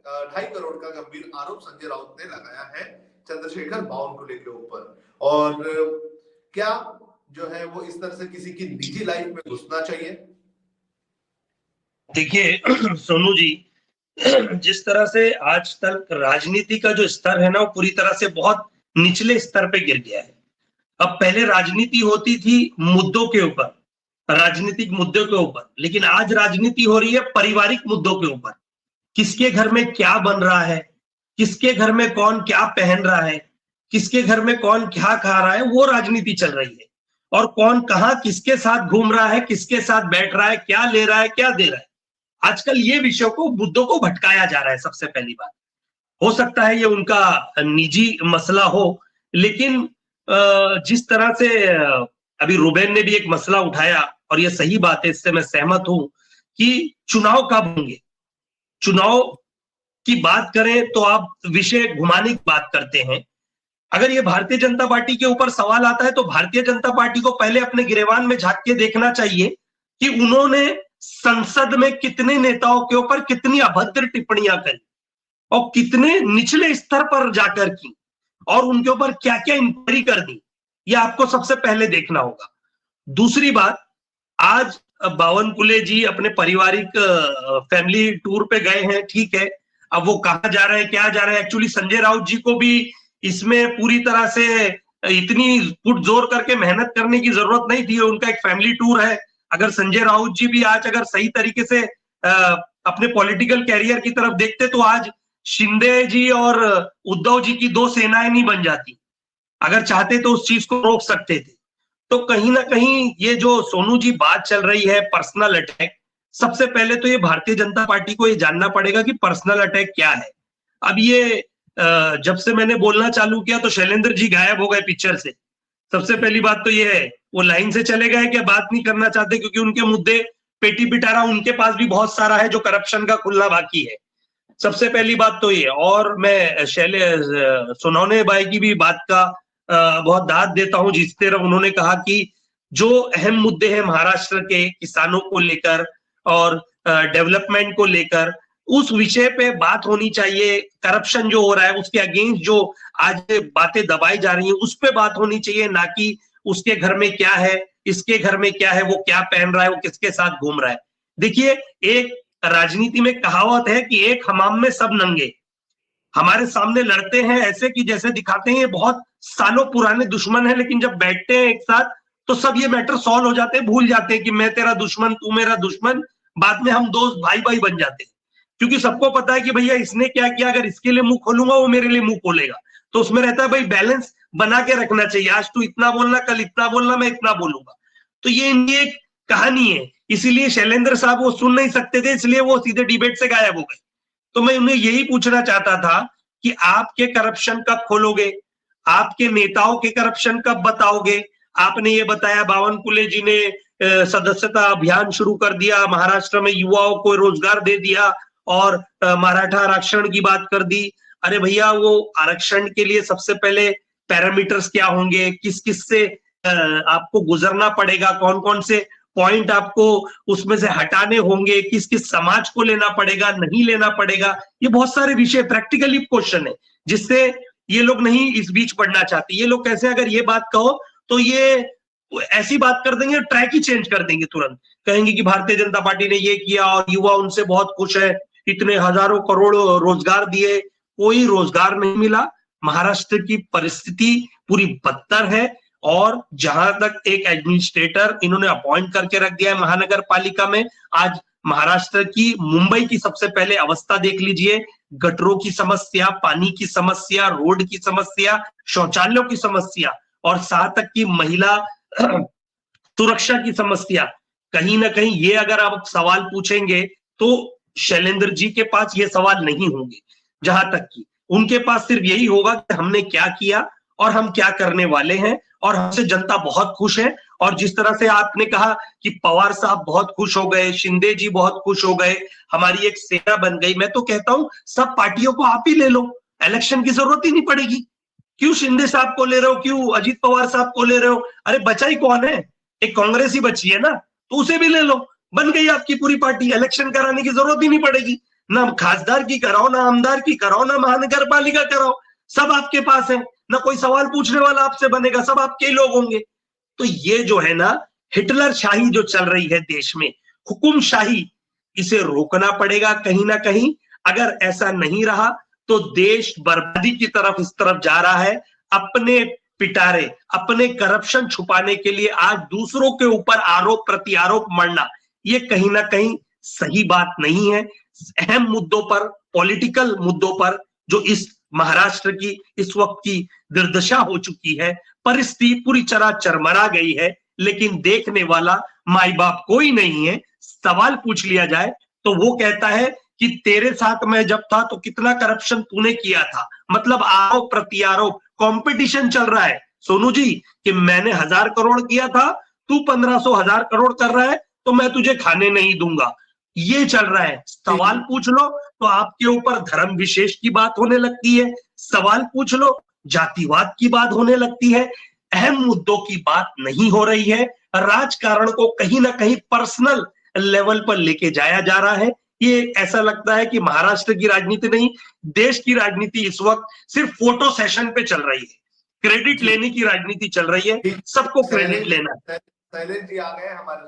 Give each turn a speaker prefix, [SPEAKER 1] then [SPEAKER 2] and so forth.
[SPEAKER 1] 2.5 करोड़ का गंभीर आरोप संजय राउत ने लगाया है चंद्रशेखर बावनकुले के ऊपर। और क्या जो है वो इस तरह से किसी की निजी लाइफ में घुसना चाहिए?
[SPEAKER 2] देखिए सोनू जी, जिस तरह से आज तक राजनीति का जो स्तर है ना, वो पूरी तरह से बहुत निचले स्तर पे गिर गया है। अब पहले राजनीति होती थी मुद्दों के ऊपर, राजनीतिक मुद्दों के ऊपर, लेकिन आज राजनीति हो रही है पारिवारिक मुद्दों के ऊपर। किसके घर में क्या बन रहा है, किसके घर में कौन क्या पहन रहा है, किसके घर में कौन क्या खा रहा है, वो राजनीति चल रही है। और कौन कहां किसके साथ घूम रहा है, किसके साथ बैठ रहा है, क्या ले रहा है, क्या दे रहा है, आजकल ये विषयों को, मुद्दों को भटकाया जा रहा है। सबसे पहली बात, हो सकता है ये उनका निजी मसला हो, लेकिन जिस तरह से अभी रुबेन ने भी एक मसला उठाया, और ये सही बात है, इससे मैं सहमत हूं कि चुनाव कब होंगे। चुनाव की बात करें तो आप विषय घुमाने की बात करते हैं। अगर ये भारतीय जनता पार्टी के ऊपर सवाल आता है तो भारतीय जनता पार्टी को पहले अपने गिरेबान में झांक के देखना चाहिए कि उन्होंने संसद में कितने नेताओं के ऊपर कितनी अभद्र टिप्पणियां करी और कितने निचले स्तर पर जाकर की, और उनके ऊपर क्या क्या इंक्वायरी कर दी, ये आपको सबसे पहले देखना होगा। दूसरी बात, आज बावनकुले जी अपने पारिवारिक फैमिली टूर पे गए हैं, ठीक है। अब वो कहां जा रहे हैं, क्या जा रहे हैं, एक्चुअली संजय राउत जी को भी इसमें पूरी तरह से इतनी पुट जोर करके मेहनत करने की जरूरत नहीं थी। उनका एक फैमिली टूर है। अगर संजय राउत जी भी आज अगर सही तरीके से अपने पॉलिटिकल कैरियर की तरफ देखते तो आज शिंदे जी और उद्धव जी की दो सेनाएं नहीं बन जाती। अगर चाहते तो उस चीज को रोक सकते थे। तो कहीं ना कहीं ये जो सोनू जी बात चल रही है पर्सनल अटैक, सबसे पहले तो ये भारतीय जनता पार्टी को ये जानना पड़ेगा कि पर्सनल अटैक क्या है। अब ये जब से मैंने बोलना चालू किया तो शैलेंद्र जी गायब हो गए पिक्चर से। सबसे पहली बात तो ये है, वो लाइन से चले गए कि बात नहीं करना चाहते, क्योंकि उनके मुद्दे पेटी पिटारा उनके पास भी बहुत सारा है जो करप्शन का खुलना बाकी है। सबसे पहली बात तो ये। और मैं सोनौने भाई की भी बात का बहुत दाद देता हूं, जिस तरह उन्होंने कहा कि जो अहम मुद्दे हैं महाराष्ट्र के किसानों को लेकर और डेवलपमेंट को लेकर, उस विषय पे बात होनी चाहिए। करप्शन जो हो रहा है उसके अगेंस्ट जो आज बातें दबाई जा रही हैं उस पे बात होनी चाहिए, ना कि उसके घर में क्या है, इसके घर में क्या है, वो क्या पहन रहा है, वो किसके साथ घूम रहा है। देखिए, एक राजनीति में कहावत है कि एक हमाम में सब नंगे। हमारे सामने लड़ते हैं ऐसे कि जैसे दिखाते हैं ये बहुत सालों पुराने दुश्मन है, लेकिन जब बैठते हैं एक साथ तो सब ये मैटर सॉल्व हो जाते हैं, भूल जाते हैं कि मैं तेरा दुश्मन, तू मेरा दुश्मन। बाद में हम दोस्त भाई भाई बन जाते हैं, क्योंकि सबको पता है कि भैया इसने क्या किया, अगर इसके लिए मुंह खोलूंगा वो मेरे लिए मुंह खोलेगा। तो उसमें रहता है भाई बैलेंस बना के रखना चाहिए। आज तू इतना बोलना, कल इतना बोलना, मैं इतना बोलूंगा। तो ये इनकी एक कहानी है। इसीलिए शैलेंद्र साहब वो सुन नहीं सकते थे, इसलिए वो सीधे डिबेट से गायब हो गए। तो मैं उन्हें यही पूछना चाहता था कि आपके करप्शन कब खोलोगे, आपके नेताओं के करप्शन कब बताओगे। आपने ये बताया बावनकुले जी ने सदस्यता अभियान शुरू कर दिया, महाराष्ट्र में युवाओं को रोजगार दे दिया और मराठा आरक्षण की बात कर दी। अरे भैया, वो आरक्षण के लिए सबसे पहले पैरामीटर्स क्या होंगे, किस किस से आपको गुजरना पड़ेगा, कौन कौन से पॉइंट आपको उसमें से हटाने होंगे, किस किस समाज को लेना पड़ेगा, नहीं लेना पड़ेगा। ये बहुत सारे विषय प्रैक्टिकली क्वेश्चन है जिससे ये लोग नहीं इस बीच पढ़ना चाहते। ये लोग कैसे, अगर ये बात कहो तो ये ऐसी बात कर देंगे, ट्रैक ही चेंज कर देंगे, तुरंत कहेंगे कि भारतीय जनता पार्टी ने ये किया और युवा उनसे बहुत खुश है, इतने हजारों करोड़ रोजगार दिए। कोई रोजगार नहीं मिला। महाराष्ट्र की परिस्थिति पूरी बदतर है। और जहां तक एक एडमिनिस्ट्रेटर इन्होंने अपॉइंट करके रख दिया है महानगर पालिका में, आज महाराष्ट्र की, मुंबई की सबसे पहले अवस्था देख लीजिए। गटरों की समस्या, पानी की समस्या, रोड की समस्या, शौचालयों की समस्या और साथ तक की महिला सुरक्षा की समस्या। कहीं ना कहीं ये अगर आप सवाल पूछेंगे तो शैलेंद्र जी के पास ये सवाल नहीं होंगे। जहां तक कि उनके पास सिर्फ यही होगा कि हमने क्या किया और हम क्या करने वाले हैं, और हमसे जनता बहुत खुश है। और जिस तरह से आपने कहा कि पवार साहब बहुत खुश हो गए, शिंदे जी बहुत खुश हो गए, हमारी एक सेना बन गई, मैं तो कहता हूं सब पार्टियों को आप ही ले लो, इलेक्शन की जरूरत ही नहीं पड़ेगी। क्यों शिंदे साहब को ले रहे हो, क्यों अजीत पवार साहब को ले रहे हो? अरे बचा ही कौन है? एक कांग्रेस ही बची है ना, तो उसे भी ले लो, बन गई आपकी पूरी पार्टी, इलेक्शन कराने की जरूरत ही नहीं पड़ेगी। ना खासदार की कराओ, ना आमदार की कराओ, ना महानगर पालिका कराओ, सब आपके पास है। ना कोई सवाल पूछने वाला आपसे बनेगा, सब आपके ही लोग होंगे। तो ये जो है ना हिटलर शाही जो चल रही है देश में, हुकुम शाही, इसे रोकना पड़ेगा कहीं ना कहीं। अगर ऐसा नहीं रहा तो देश बर्बादी की तरफ इस तरफ जा रहा है। अपने पिटारे, अपने करप्शन छुपाने के लिए आज दूसरों के ऊपर आरोप प्रत्यारोप मढ़ना, ये कहीं ना कहीं सही बात नहीं है। अहम मुद्दों पर, पॉलिटिकल मुद्दों पर, जो इस महाराष्ट्र की इस वक्त की दुर्दशा हो चुकी है, परिस्थिति पूरी तरह चरमरा गई है, लेकिन देखने वाला माई बाप कोई नहीं है। सवाल पूछ लिया जाए तो वो कहता है कि तेरे साथ मैं जब था तो कितना करप्शन तूने किया था। मतलब आरोप प्रत्यारोप, कंपटीशन चल रहा है सोनू जी, कि मैंने 1000 करोड़ किया था, तू 1500 1000 करोड़ कर रहा है, तो मैं तुझे खाने नहीं दूंगा। ये चल रहा है। सवाल पूछ लो तो आपके ऊपर धर्म विशेष की बात होने लगती है, सवाल पूछ लो जातिवाद की बात होने लगती है। अहम मुद्दों की बात नहीं हो रही है। राजकारण को कहीं ना कहीं पर्सनल लेवल पर लेके जाया जा रहा है। ये ऐसा लगता है कि महाराष्ट्र की राजनीति नहीं, देश की राजनीति इस वक्त सिर्फ फोटो सेशन पे चल रही है, क्रेडिट लेने की राजनीति चल रही है, सबको क्रेडिट लेना है।
[SPEAKER 1] शैलेश जी आ गए हमारे